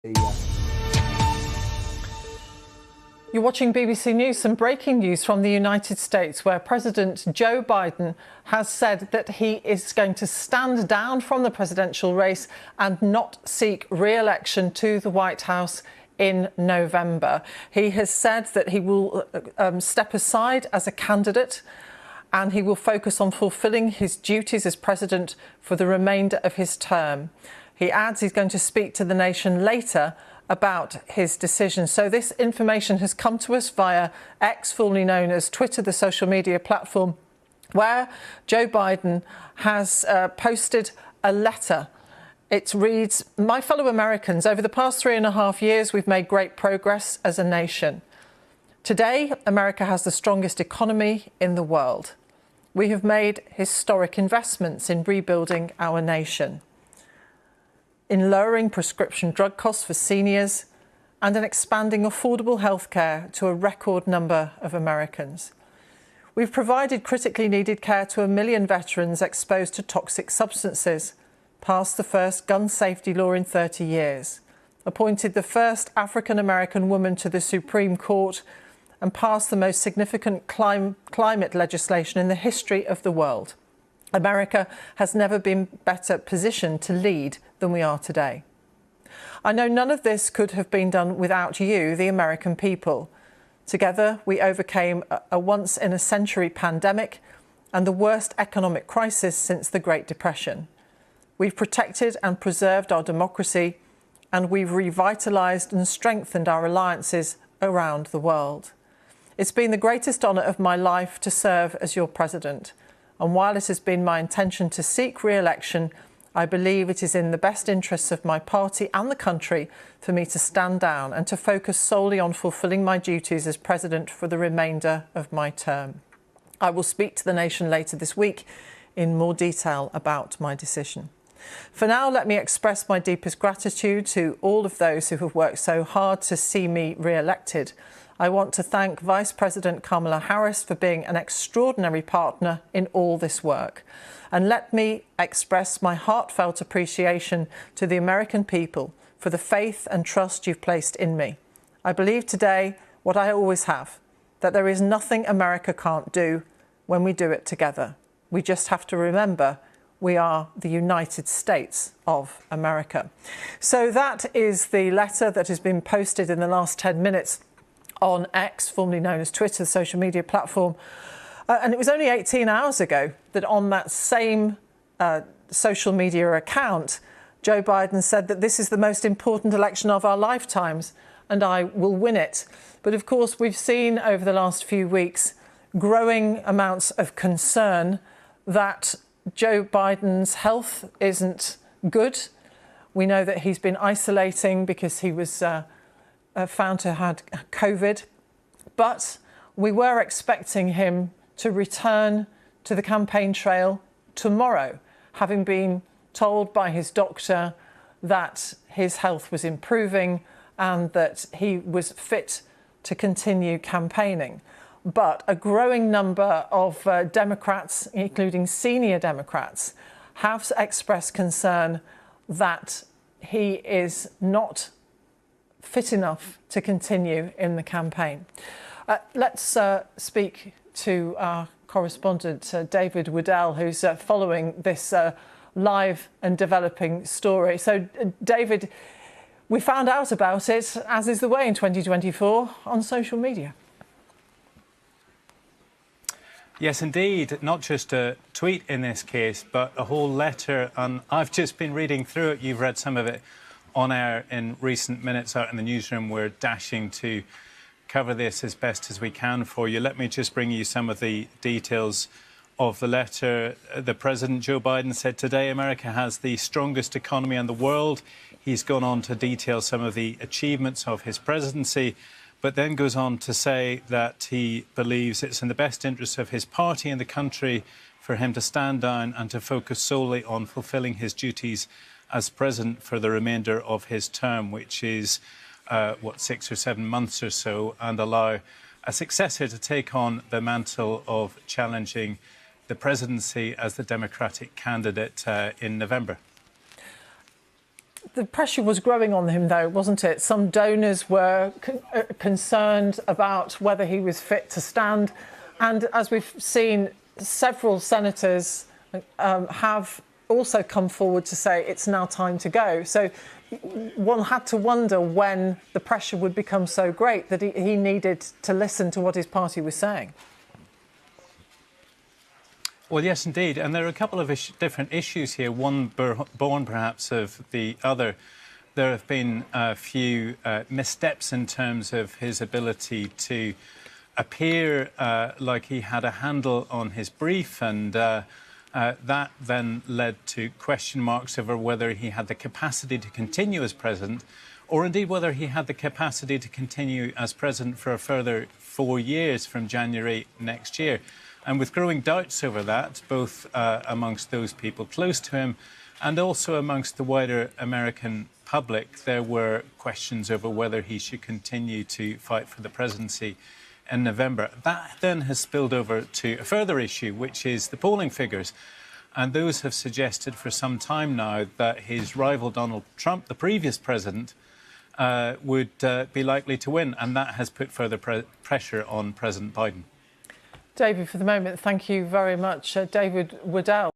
You're watching BBC News. Some breaking news from the United States, where President Joe Biden has said that he is going to stand down from the presidential race and not seek re-election to the White House in November. He has said that he will step aside as a candidate and he will focus on fulfilling his duties as president for the remainder of his term. He adds he's going to speak to the nation later about his decision. So this information has come to us via X, formerly known as Twitter, the social media platform, where Joe Biden has posted a letter. It reads, "My fellow Americans, over the past 3.5 years, we've made great progress as a nation. Today, America has the strongest economy in the world. We have made historic investments in rebuilding our nation, in lowering prescription drug costs for seniors, and in expanding affordable healthcare to a record number of Americans. We've provided critically needed care to 1 million veterans exposed to toxic substances, passed the first gun safety law in 30 years, appointed the first African-American woman to the Supreme Court, and passed the most significant climate legislation in the history of the world. America has never been better positioned to lead than we are today. I know none of this could have been done without you, the American people. Together, we overcame a once-in-a-century pandemic and the worst economic crisis since the Great Depression. We've protected and preserved our democracy, and we've revitalised and strengthened our alliances around the world. It's been the greatest honour of my life to serve as your president. And while it has been my intention to seek re-election, I believe it is in the best interests of my party and the country for me to stand down and to focus solely on fulfilling my duties as president for the remainder of my term. I will speak to the nation later this week in more detail about my decision. For now, let me express my deepest gratitude to all of those who have worked so hard to see me re-elected. I want to thank Vice President Kamala Harris for being an extraordinary partner in all this work. And let me express my heartfelt appreciation to the American people for the faith and trust you've placed in me. I believe today what I always have, that there is nothing America can't do when we do it together. We just have to remember we are the United States of America. So that is the letter that has been posted in the last 10 minutes on X, formerly known as Twitter, the social media platform. And it was only 18 hours ago that on that same social media account, Joe Biden said that this is the most important election of our lifetimes and I will win it. But of course, we've seen over the last few weeks growing amounts of concern that Joe Biden's health isn't good. We know that he's been isolating because he was found to have had COVID, but we were expecting him to return to the campaign trail tomorrow, having been told by his doctor that his health was improving and that he was fit to continue campaigning. But a growing number of Democrats, including senior Democrats, have expressed concern that he is not fit enough to continue in the campaign. Let's speak to our correspondent, David Woodell, who's following this live and developing story. So, David, we found out about it, as is the way in 2024, on social media. Yes, indeed. Not just a tweet in this case, but a whole letter. And I've just been reading through it. You've read some of it on air in recent minutes out in the newsroom. We're dashing to cover this as best as we can for you. Let me just bring you some of the details of the letter. The President, Joe Biden, said today America has the strongest economy in the world. He's gone on to detail some of the achievements of his presidency, but then goes on to say that he believes it's in the best interest of his party and the country for him to stand down and to focus solely on fulfilling his duties as president for the remainder of his term, which is, 6 or 7 months or so, and allow a successor to take on the mantle of challenging the presidency as the Democratic candidate in November. the pressure was growing on him, though, wasn't it? Some donors were concerned about whether he was fit to stand. And as we've seen, several senators have also come forward to say it's now time to go. So one had to wonder when the pressure would become so great that he needed to listen to what his party was saying. Well, yes, indeed. And there are a couple of different issues here, one born perhaps of the other. There have been a few missteps in terms of his ability to appear like he had a handle on his brief, and that then led to question marks over whether he had the capacity to continue as president, or indeed whether he had the capacity to continue as president for a further 4 years from January next year. And with growing doubts over that, both amongst those people close to him and also amongst the wider American public, there were questions over whether he should continue to fight for the presidency in November. That then has spilled over to a further issue, which is the polling figures. And those have suggested for some time now that his rival Donald Trump, the previous president, would be likely to win. And that has put further pressure on President Biden. David, for the moment, thank you very much. David Waddell.